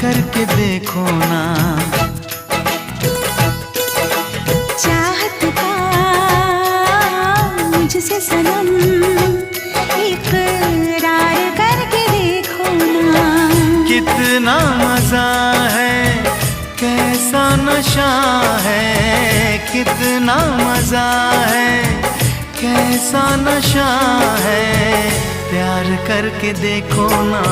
करके देखो ना। चाहत का मुझसे सनम इकरार करके देखो ना। कितना मजा है, कैसा नशा है, कितना मजा है, कैसा नशा है, प्यार करके देखो ना।